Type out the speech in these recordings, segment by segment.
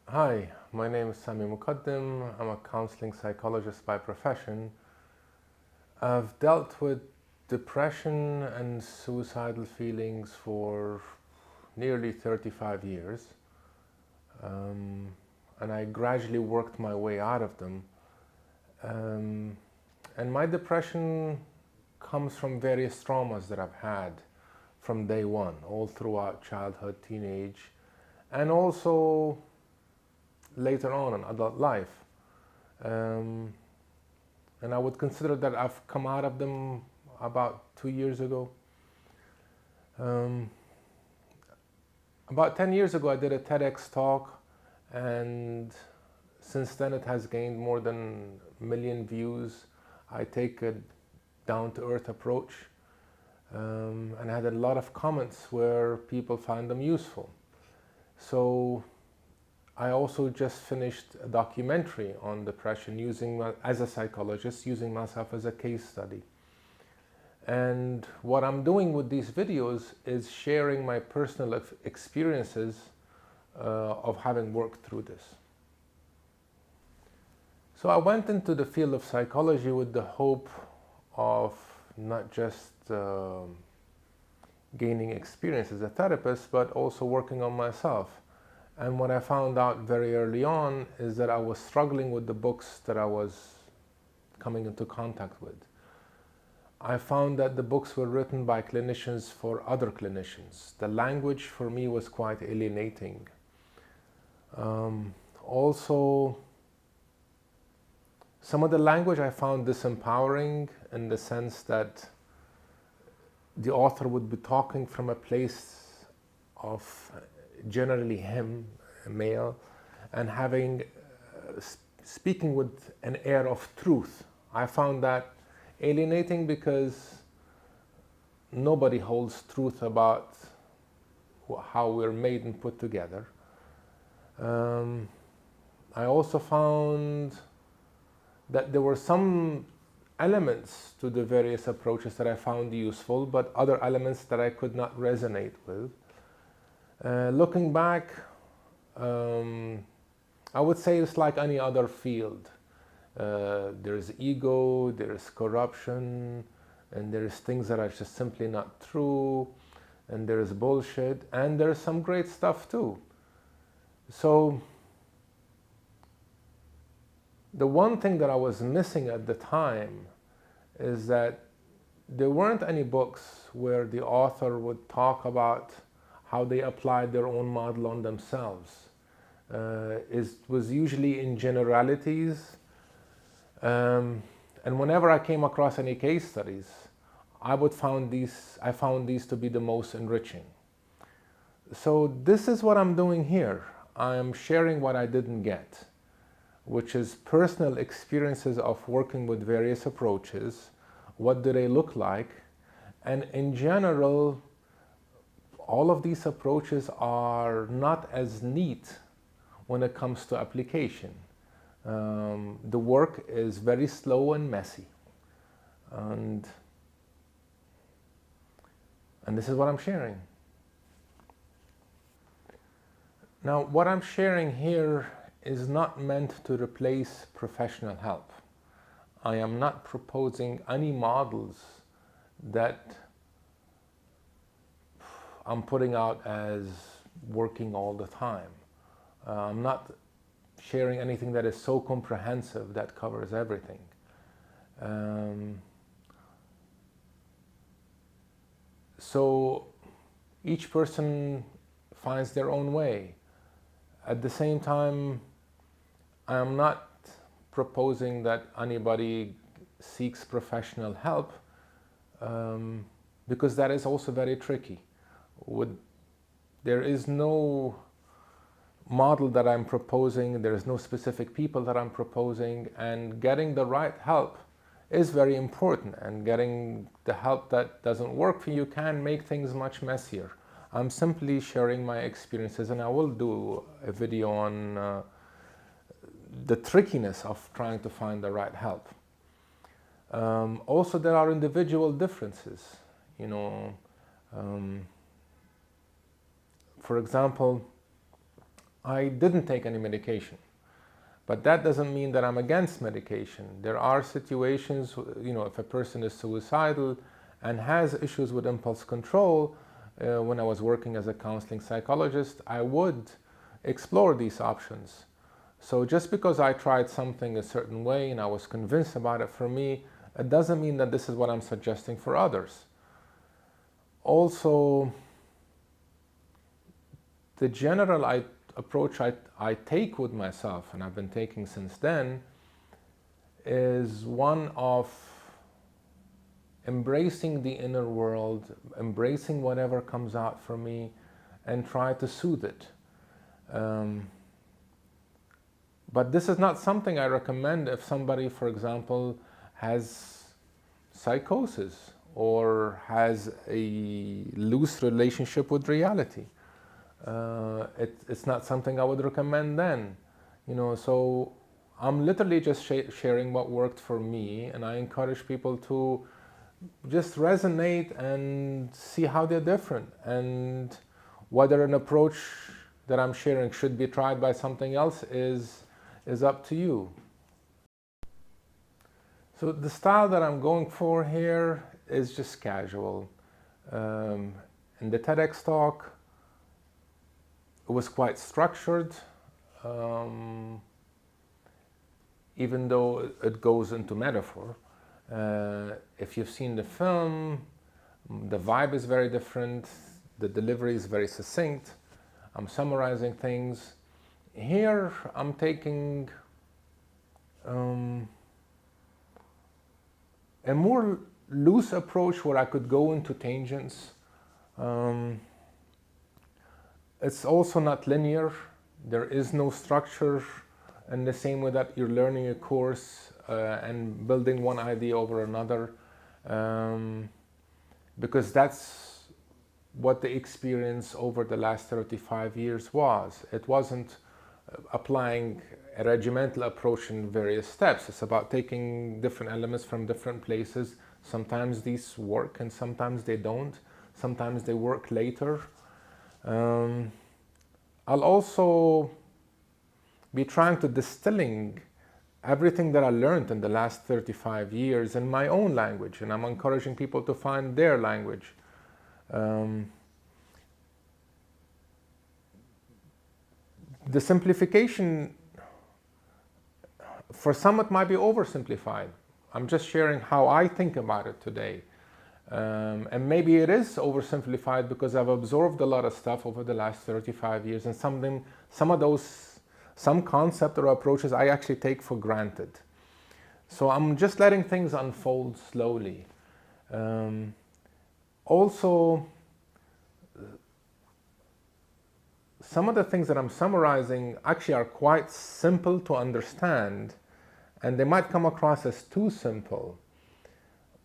Hi, my name is Sami Moukaddem. I'm a counseling psychologist by profession. I've dealt with depression and suicidal feelings for nearly 35 years, um, and I gradually worked my way out of them. Um, and my depression comes from various traumas that I've had from day one, all throughout childhood, teenage, and also later on in adult life. Um, and I would consider that I've come out of them about 2 years ago. Um, about 10 years ago, I did a TEDx talk, and since then it has gained more than a million views. I take a down-to-earth approach, and I had a lot of comments where people found them useful. So I also just finished a documentary on depression as a psychologist, using myself as a case study. And what I'm doing with these videos is sharing my personal experiences of having worked through this. So I went into the field of psychology with the hope of not just gaining experience as a therapist, but also working on myself. And what I found out very early on is that I was struggling with the books that I was coming into contact with. I found that the books were written by clinicians for other clinicians. The language for me was quite alienating. Also, some of the language I found disempowering, in the sense that the author would be talking from a place of generally him, a male, and speaking with an air of truth. I found that alienating because nobody holds truth about how we're made and put together. I also found that there were some elements to the various approaches that I found useful, but other elements that I could not resonate with. Looking back, I would say it's like any other field. There's ego, there's corruption, and there's things that are just simply not true, and there's bullshit, and there's some great stuff too. So the one thing that I was missing at the time is that there weren't any books where the author would talk about how they applied their own model on themselves. It was usually in generalities, and whenever I came across any case studies, I found these to be the most enriching. So this is what I'm doing here. I am sharing what I didn't get, which is personal experiences of working with various approaches. What do they look like? And in general, all of these approaches are not as neat when it comes to application. The work is very slow and messy. And this is what I'm sharing. Now, what I'm sharing here is not meant to replace professional help. I am not proposing any models that I'm putting out as working all the time. I'm not sharing anything that is so comprehensive that covers everything. So each person finds their own way. At the same time, I am not proposing that anybody seeks professional help, because that is also very tricky. There is no model that I'm proposing, there is no specific people that I'm proposing, and getting the right help is very important, and getting the help that doesn't work for you can make things much messier. I'm simply sharing my experiences, and I will do a video on the trickiness of trying to find the right help. Also, there are individual differences. For example, I didn't take any medication. But that doesn't mean that I'm against medication. There are situations, if a person is suicidal and has issues with impulse control, when I was working as a counseling psychologist, I would explore these options. So just because I tried something a certain way and I was convinced about it for me, it doesn't mean that this is what I'm suggesting for others. Also, the general approach I take with myself, and I've been taking since then, is one of embracing the inner world, embracing whatever comes out for me, and try to soothe it. But this is not something I recommend if somebody, for example, has psychosis or has a loose relationship with reality. It's not something I would recommend then. So I'm literally just sharing what worked for me, and I encourage people to just resonate and see how they're different, and whether an approach that I'm sharing should be tried by something else is up to you. So the style that I'm going for here is just casual. In the TEDx talk, it was quite structured, even though it goes into metaphor. If you've seen the film, the vibe is very different, the delivery is very succinct, I'm summarizing things. Here I'm taking a more loose approach where I could go into tangents. It's also not linear. There is no structure in the same way that you're learning a course and building one idea over another, because that's what the experience over the last 35 years was. It wasn't applying a regimental approach in various steps. It's about taking different elements from different places. Sometimes these work and sometimes they don't. Sometimes they work later. I'll also be trying to distilling everything that I learned in the last 35 years in my own language, and I'm encouraging people to find their language. The simplification, for some it might be oversimplified. I'm just sharing how I think about it today. And maybe it is oversimplified because I've absorbed a lot of stuff over the last 35 years, and some concept or approaches I actually take for granted. So I'm just letting things unfold slowly. Also, some of the things that I'm summarizing actually are quite simple to understand, and they might come across as too simple.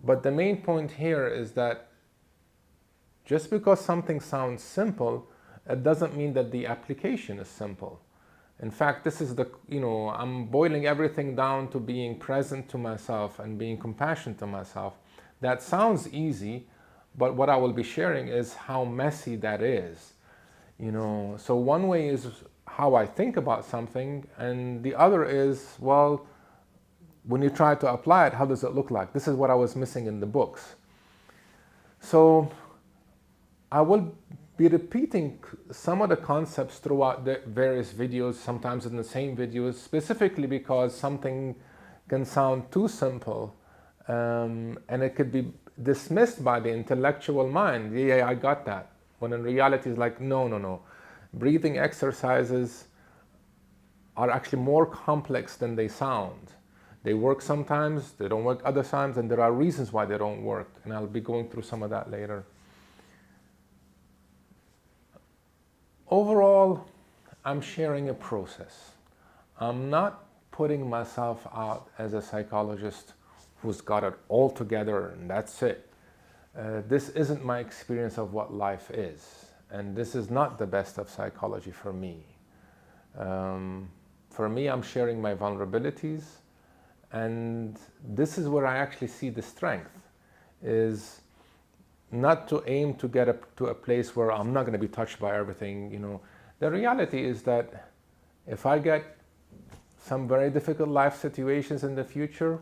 But the main point here is that just because something sounds simple, it doesn't mean that the application is simple. In fact, this is I'm boiling everything down to being present to myself and being compassionate to myself. That sounds easy, but what I will be sharing is how messy that is. So one way is how I think about something, and the other is, well, when you try to apply it, how does it look like? This is what I was missing in the books. So I will be repeating some of the concepts throughout the various videos, sometimes in the same videos, specifically because something can sound too simple, and it could be dismissed by the intellectual mind. Yeah, I got that. When in reality it's like, no. Breathing exercises are actually more complex than they sound. They work sometimes, they don't work other times, and there are reasons why they don't work, and I'll be going through some of that later. Overall, I'm sharing a process. I'm not putting myself out as a psychologist who's got it all together and that's it. This isn't my experience of what life is, and this is not the best of psychology for me. For me, I'm sharing my vulnerabilities, and this is where I actually see the strength, is not to aim to get to a place where I'm not going to be touched by everything. The reality is that If I get some very difficult life situations in the future,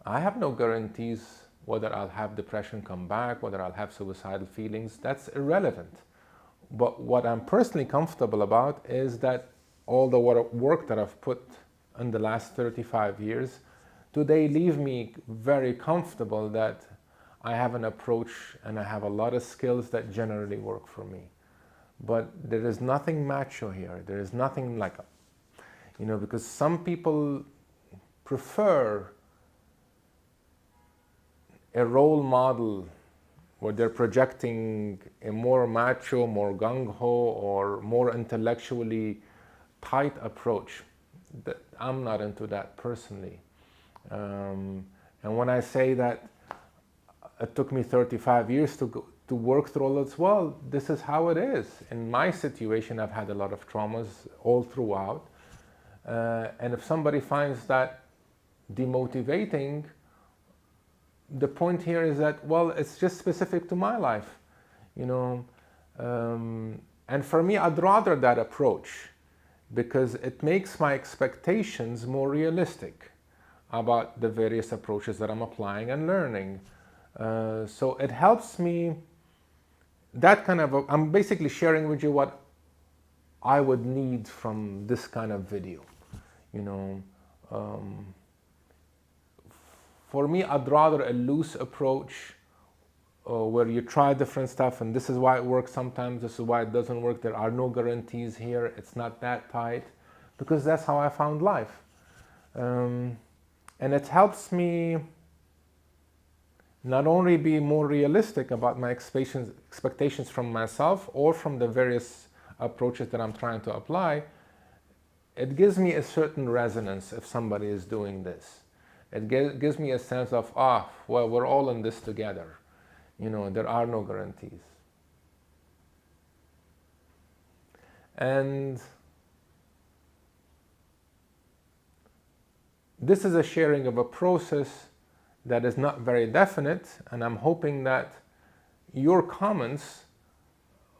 I have no guarantees whether I'll have depression come back, whether I'll have suicidal feelings. That's irrelevant. But what I'm personally comfortable about is that all the work that I've put in the last 35 years, today leave me very comfortable that I have an approach and I have a lot of skills that generally work for me. But there is nothing macho here. There is nothing like, because some people prefer a role model where they're projecting a more macho, more gung-ho, or more intellectually tight approach. I'm not into that personally. And when I say that it took me 35 years to work through all this, well, this is how it is. In my situation, I've had a lot of traumas all throughout. And if somebody finds that demotivating, the point here is that, well, it's just specific to my life, and for me, I'd rather that approach because it makes my expectations more realistic about the various approaches that I'm applying and learning. So it helps me, I'm basically sharing with you what I would need from this kind of video, For me, I'd rather a loose approach where you try different stuff and this is why it works sometimes, this is why it doesn't work, there are no guarantees here, it's not that tight, because that's how I found life. And it helps me not only be more realistic about my expectations from myself or from the various approaches that I'm trying to apply, it gives me a certain resonance if somebody is doing this. It gives me a sense of, well, we're all in this together. There are no guarantees. And this is a sharing of a process that is not very definite, and I'm hoping that your comments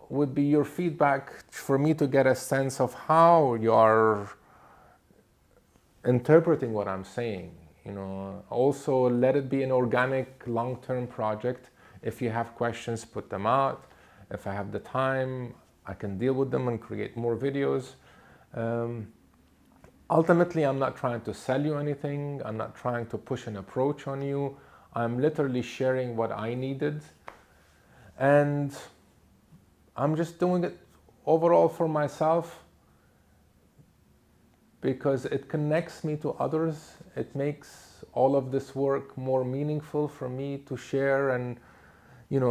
would be your feedback for me to get a sense of how you are interpreting what I'm saying. Also let it be an organic long-term project. If you have questions, put them out. If I have the time, I can deal with them and create more videos. Ultimately, I'm not trying to sell you anything. I'm not trying to push an approach on you. I'm literally sharing what I needed. And I'm just doing it overall for myself because it connects me to others. It makes all of this work more meaningful for me to share. And,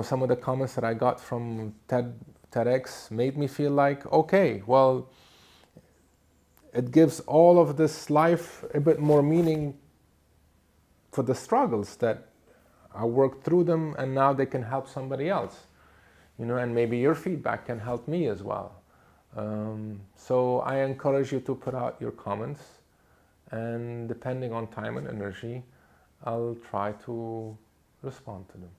some of the comments that I got from TEDx made me feel like, okay, well, it gives all of this life a bit more meaning for the struggles that I worked through them, and now they can help somebody else, and maybe your feedback can help me as well. So I encourage you to put out your comments, and depending on time and energy, I'll try to respond to them.